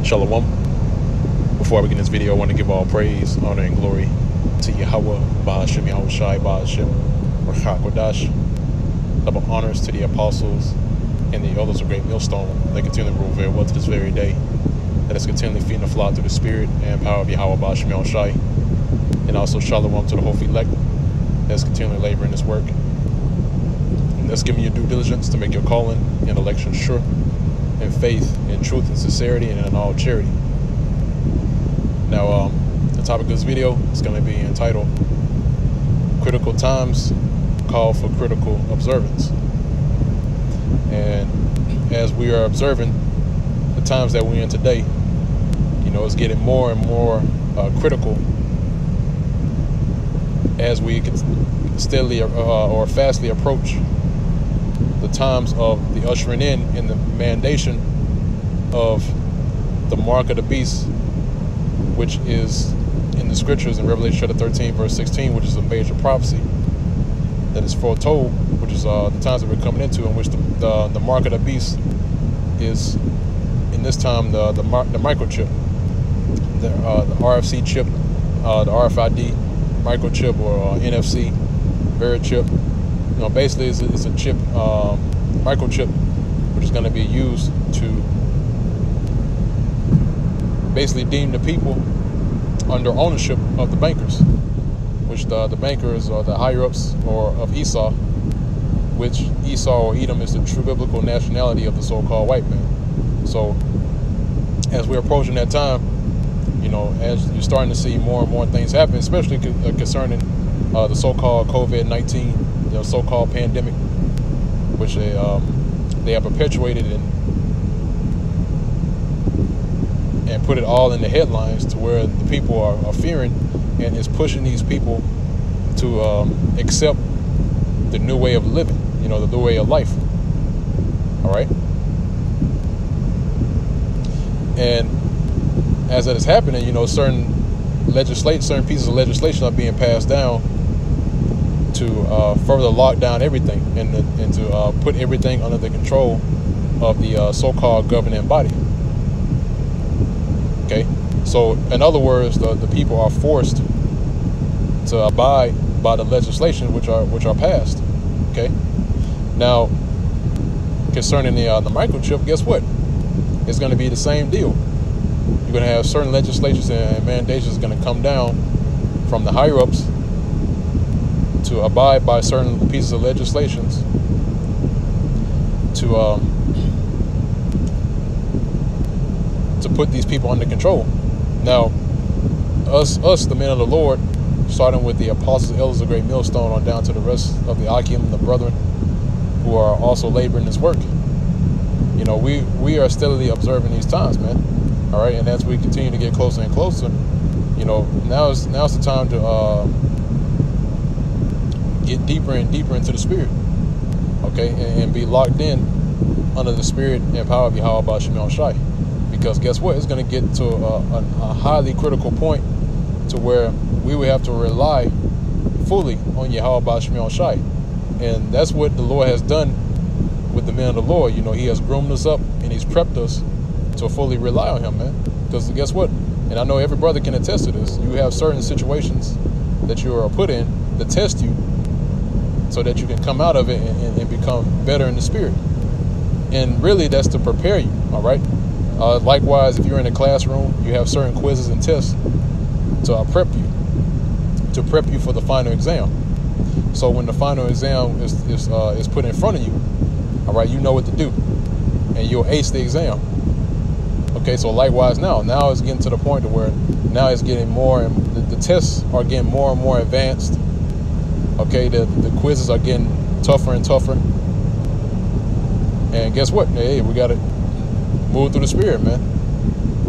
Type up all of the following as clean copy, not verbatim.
Shalom. Before I begin this video, I want to give all praise, honor, and glory to Yahweh, Ba'ashem Yahushai, Ba'ashem Rachak Wadash. Double honors to the apostles and the elders of Great Millstone. They continue to rule very well to this very day. That is continually feeding the flock through the spirit and power of Yahweh, Ba'ashem Yahushai. And also shalom to the whole elect that's continually laboring this work. And that's giving you due diligence to make your calling and election sure, in faith, in truth, and sincerity, and in all charity. Now, the topic of this video is going to be entitled Critical Times Call for Critical Observance. And as we are observing the times that we're in today, you know, it's getting more and more critical as we steadily or fastly approach the times of the ushering in the mandation of the mark of the beast, which is in the scriptures in Revelation chapter 13 verse 16, which is a major prophecy that is foretold, which is the times that we're coming into, in which the mark of the beast is in this time the microchip, the RFC chip, the RFID microchip, or NFC chip. You know, basically it's a chip, microchip, which is going to be used to basically deem the people under ownership of the bankers, which the bankers are the higher-ups of Esau, which Esau or Edom is the true biblical nationality of the so-called white man. So as we're approaching that time, you know, as you're starting to see more and more things happen, especially concerning the so-called COVID-19, the so-called pandemic, which they have perpetuated and put it all in the headlines, to where the people are fearing, and is pushing these people to accept the new way of living, you know, the new way of life. All right. And as that is happening, you know, certain pieces of legislation are being passed down to further lock down everything and to put everything under the control of the so-called governing body. Okay, so in other words, the people are forced to abide by the legislation which are passed. Okay, now concerning the microchip, guess what? It's going to be the same deal. You're going to have certain legislations and mandations going to come down from the higher ups to abide by certain pieces of legislations to put these people under control. Now, us, the men of the Lord, starting with the apostles, elders of Great Millstone, on down to the rest of the Akim and the brethren who are also laboring this work, you know, we are steadily observing these times, man. All right, and as we continue to get closer and closer, you know, now's the time to get deeper and deeper into the spirit, okay, and be locked in under the spirit and power of Yahweh Ba'ashem Yahushai. Because guess what? It's going to get to a highly critical point to where we will have to rely fully on Yahweh Ba'ashem Yahushai. And that's what the Lord has done with the men of the Lord. You know, he has groomed us up and he's prepped us to fully rely on him, man. Because guess what? And I know every brother can attest to this. You have certain situations that you are put in that test you so that you can come out of it and become better in the spirit. And really, that's to prepare you, all right? Likewise, if you're in a classroom, you have certain quizzes and tests to prep you for the final exam. So when the final exam is put in front of you, all right, you know what to do, and you'll ace the exam. Okay, so likewise now it's getting to the point to where now it's getting more, and the tests are getting more and more advanced. Okay, the quizzes are getting tougher and tougher. And guess what? Hey, we got to move through the spirit, man,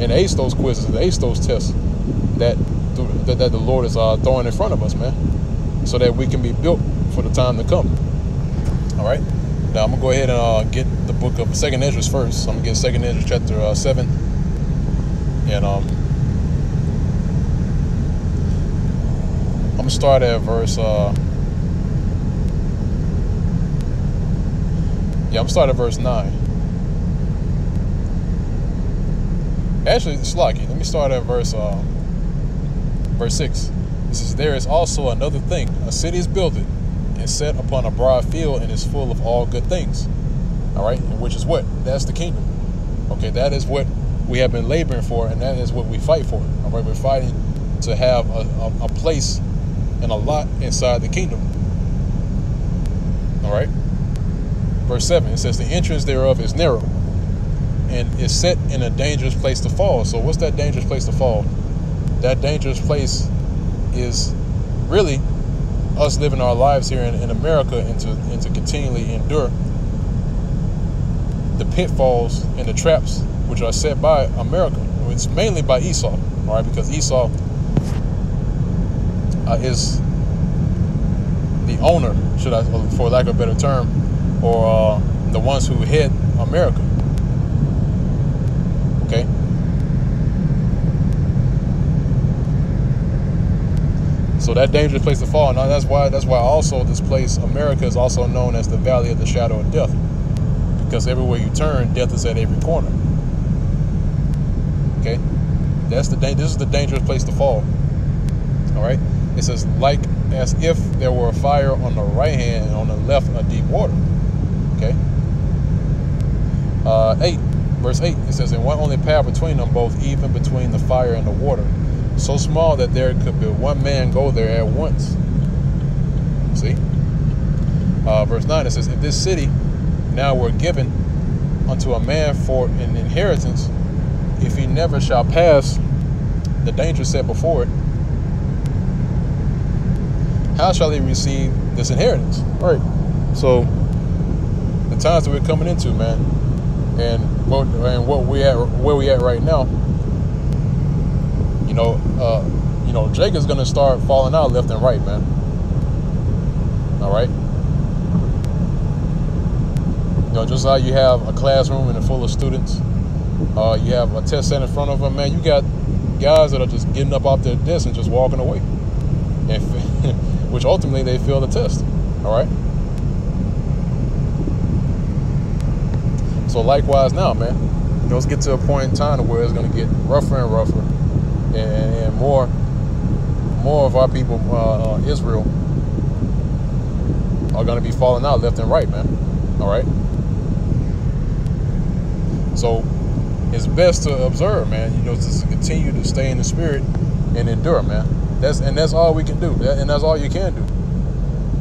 and ace those quizzes, and ace those tests that the Lord is throwing in front of us, man, so that we can be built for the time to come. All right. Now I'm gonna go ahead and get the book of 2nd Ezra first. So I'm gonna get 2nd Ezra chapter 7, and I'm gonna start at verse. I'm starting at verse 9. Actually, it's lucky. Let me start at verse 6. It says, there is also another thing. A city is builded and set upon a broad field and is full of all good things. All right, which is what? That's the kingdom. Okay, that is what we have been laboring for, and that is what we fight for. All right, we're fighting to have a place and a lot inside the kingdom. All right. Verse 7, it says, the entrance thereof is narrow and is set in a dangerous place to fall. So what's that dangerous place to fall? That dangerous place is really us living our lives here in America, and to continually endure the pitfalls and the traps which are set by America. It's mainly by Esau, all right, because Esau is the owner, for lack of a better term, or the ones who head America. Okay. So that dangerous place to fall. Now that's why also this place, America, is also known as the Valley of the Shadow of Death, because everywhere you turn, death is at every corner. Okay, this is the dangerous place to fall. All right. It says, like as if there were a fire on the right hand and on the left a deep water. Okay. 8, verse 8. It says, and one only path between them both, even between the fire and the water, so small that there could be one man go there at once. See? Verse 9. It says, if this city now were given unto a man for an inheritance, if he never shall pass the danger set before it, how shall he receive this inheritance? All right. So the times that we're coming into, man, and where we at right now, Jacob's gonna start falling out left and right, man. All right. Just how you have a classroom and full of students, you have a test set in front of them, man. You got guys that are just getting up off their desk and just walking away, and which ultimately they fail the test. All right. So likewise now, man, let's get to a point in time where it's going to get rougher and rougher, and more of our people, Israel, are going to be falling out left and right, man. All right. So it's best to observe, man. Just to continue to stay in the spirit and endure, man. That's all we can do, and that's all you can do.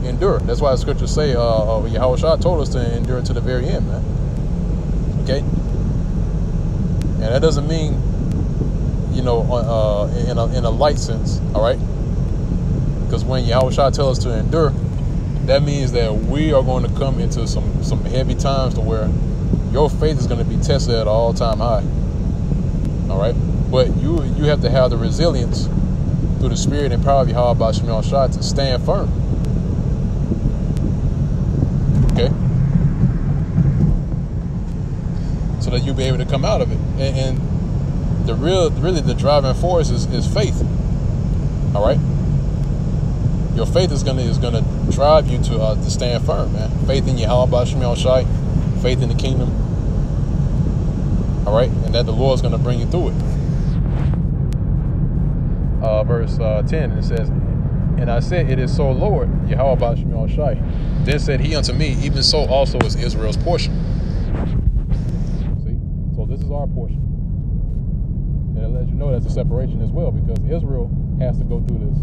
Endure. That's why the scriptures say, Yahushua told us to endure to the very end, man. Okay. And that doesn't mean, in a light sense, all right? Because when Yahushua tells us to endure, that means that we are going to come into some heavy times to where your faith is going to be tested at an all-time high. All right? But you have to have the resilience through the spirit and power of Yahweh Shemel Shai to stand firm. Okay? So that you'll be able to come out of it. And really the driving force is faith. All right? Your faith is gonna drive you to stand firm, man. Faith in Yahweh Shemel Shai, faith in the kingdom. All right? And that the Lord's gonna bring you through it. Verse 10, it says, and I said, it is so, Lord, Yahweh Shemel Shai. Then said he unto me, even so also is Israel's portion. See? So this is our portion. And it lets you know that's a separation as well, because Israel has to go through this.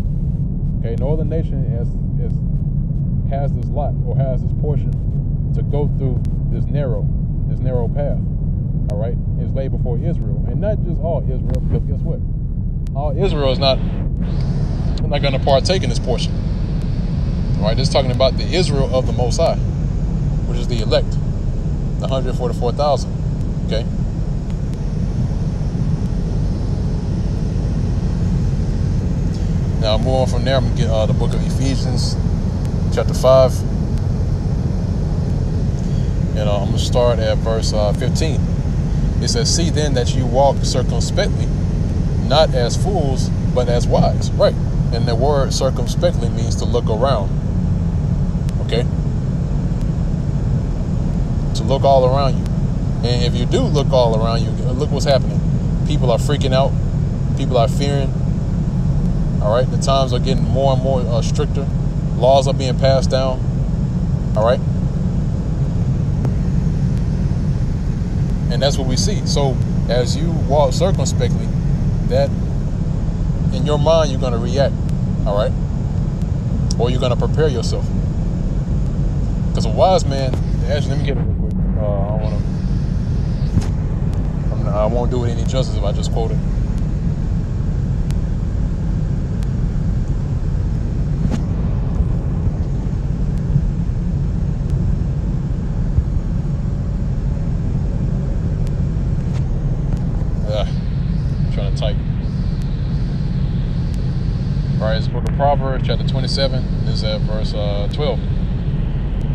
Okay, no other nation has this lot, or has this portion to go through this narrow path. All right? It's laid before Israel. And not just all Israel, because guess what? All Israel is not going to partake in this portion. All right, this is talking about the Israel of the Most High, which is the elect, the 144,000. Okay. Now, move on from there. I'm going to get the book of Ephesians, chapter 5. And I'm going to start at verse 15. It says, see then that you walk circumspectly, not as fools, but as wise. Right. And the word circumspectly means to look around. Okay? To look all around you. And if you do look all around you, look what's happening. People are freaking out. People are fearing. All right, the times are getting more and more stricter. Laws are being passed down. All right, and that's what we see. So as you walk circumspectly, that in your mind you're going to react. All right, or you're going to prepare yourself. Because a wise man, actually, let me get it real quick. I won't do it any justice if I just quote it. Trying to type. All right, it's the book of Proverbs, chapter 27. This is at verse 12.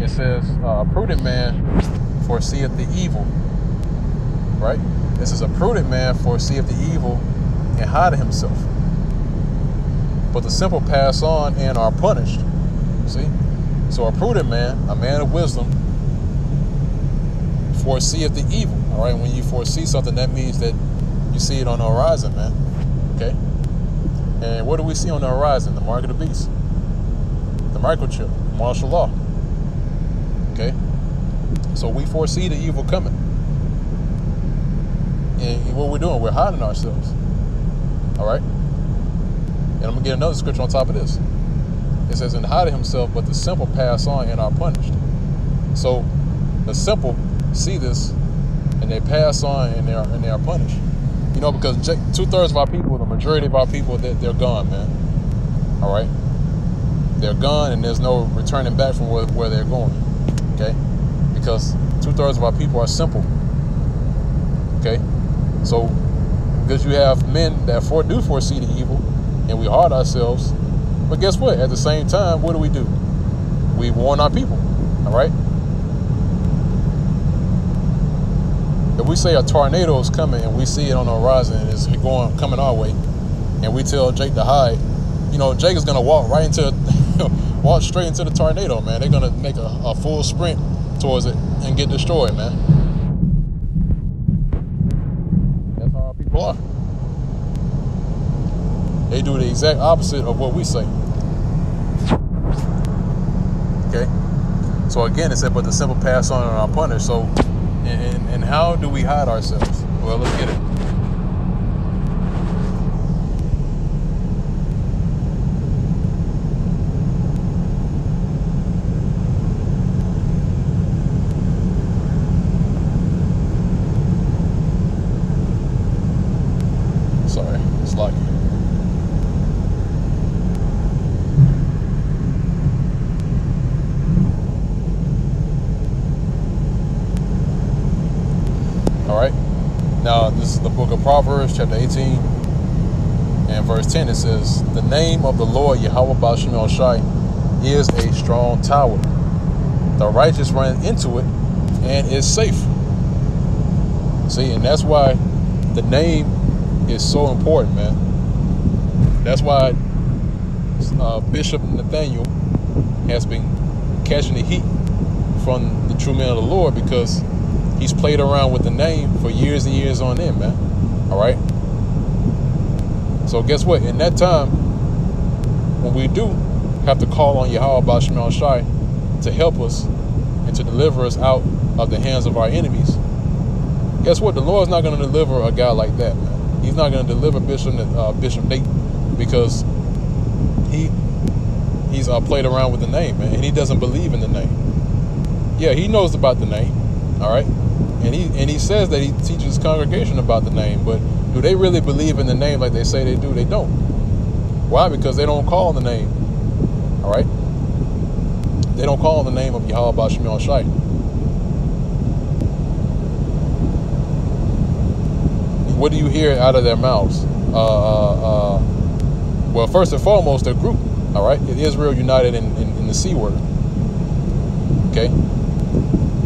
It says, a prudent man foreseeth the evil. Right? This is a prudent man foreseeth the evil and hideth himself. But the simple pass on and are punished. See? So a prudent man, a man of wisdom, foreseeth the evil. All right? When you foresee something, that means that you see it on the horizon, man. Okay? And what do we see on the horizon? The mark of the beast. The microchip. Martial law. Okay? So we foresee the evil coming. And what we're doing, we're hiding ourselves. All right? And I'm going to get another scripture on top of this. It says, and hide himself, but the simple pass on and are punished. So the simple see this, and they pass on, and they are punished. You know, because 2/3 of our people, the majority of our people, they're gone, man. All right? They're gone, and there's no returning back from where they're going. Okay? Because 2/3 of our people are simple. Okay? So, because you have men that do foresee the evil, and we hide ourselves, but guess what? At the same time, what do? We warn our people. All right? If we say a tornado is coming and we see it on the horizon and it's coming our way, and we tell Jake to hide, you know, Jake is gonna walk straight into the tornado, man. They're gonna make a full sprint towards it and get destroyed, man. That's how our people are. They do the exact opposite of what we say. Okay? So again, it said, but the simple pass on and are punished. So, and how do we hide ourselves? Well, let's get it. Sorry, it's locking. Now, this is the book of Proverbs, chapter 18, and verse 10. It says, the name of the Lord, Yahweh Ba'Shem El Shai, is a strong tower. The righteous run into it and is safe. See, and that's why the name is so important, man. That's why Bishop Nathaniel has been catching the heat from the true man of the Lord, because he's played around with the name for years and years on end, man. All right? So guess what? In that time, when we do have to call on Yahweh Ba'Shem El Shai to help us and to deliver us out of the hands of our enemies, guess what? The Lord's not going to deliver a guy like that, man. He's not going to deliver Bishop Nate, because he's played around with the name, man, and he doesn't believe in the name. Yeah, he knows about the name, all right? And he says that he teaches his congregation about the name, but do they really believe in the name like they say they do? They don't. Why? Because they don't call the name. All right? They don't call the name of Yahweh Ba'Shem El Shai. What do you hear out of their mouths? Well, first and foremost, their group. All right? Israel united in the C word. Okay?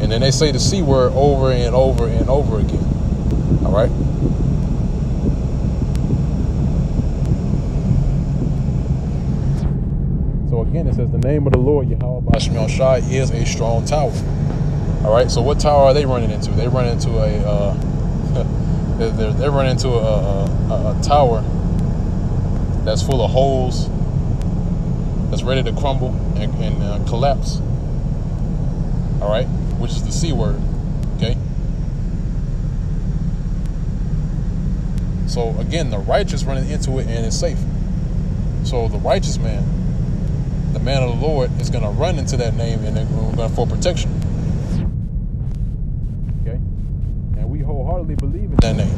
And then they say the C word over and over and over again. All right? So again, it says the name of the Lord, Yahweh Ba'Shem El Shai, is a strong tower. All right? So what tower are they running into? They run into They run into a tower that's full of holes, that's ready to crumble and collapse. All right, which is the C word. Okay. So again, the righteous running into it and it's safe. So the righteous man, the man of the Lord, is going to run into that name and we're going for protection. Okay, and we wholeheartedly believe in that name.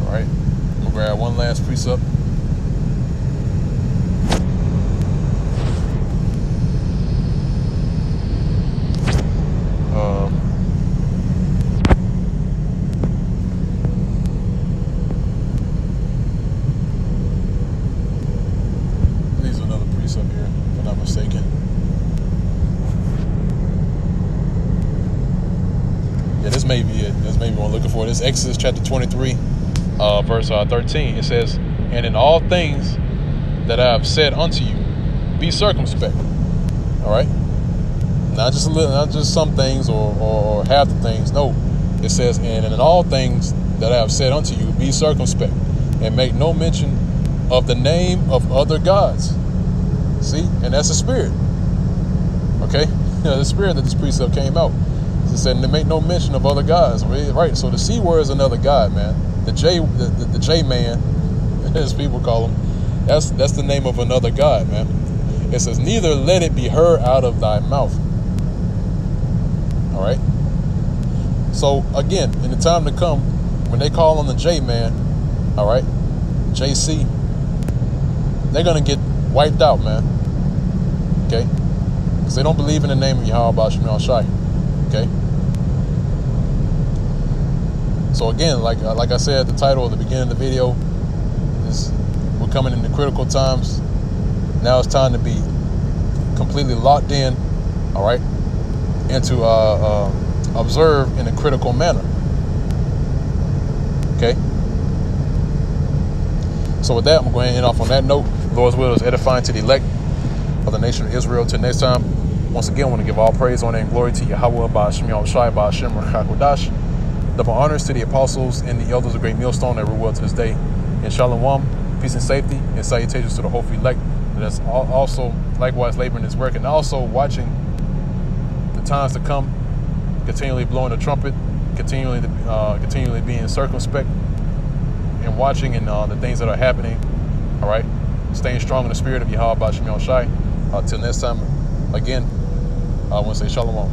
All right, I'm gonna grab one last precept. Up here, if I'm not mistaken. Yeah, this may be it. This may be what I'm looking for. This Exodus chapter 23, verse 13. It says, "And in all things that I have said unto you, be circumspect." All right, not just a little, not just some things or half the things. No, it says, "And in all things that I have said unto you, be circumspect, and make no mention of the name of other gods." See, and that's the spirit. Okay, the spirit that this precept came out. It said, "And they make no mention of other gods." Right. So the C word is another god, man. The J man, as people call him, that's the name of another god, man. It says, "Neither let it be heard out of thy mouth." All right. So again, in the time to come, when they call on the J man, all right, JC, they're gonna get wiped out, man. Okay, because they don't believe in the name of Yahweh Ba'Shem Shai. Okay. So again, like I said at the title of the beginning of the video, is we're coming into critical times. Now it's time to be completely locked in. All right, and to observe in a critical manner. Okay. So with that, I'm going to end off on that note. Lord's will is edifying to the elect of the nation of Israel. Till next time, once again, I want to give all praise, honor, and glory to Yahweh, Ba'Shem Shai, Ba'Shem Rachakodash. Double honors to the apostles and the elders of Great Millstone that rule to this day. And Shalom, peace and safety, and salutations to the hopeful elect that's also likewise laboring this work and also watching the times to come, continually blowing the trumpet, continually being circumspect and watching and the things that are happening. All right, staying strong in the spirit of Yahweh Ba'Shem Shai. Till next time, again, I want to say Shalom.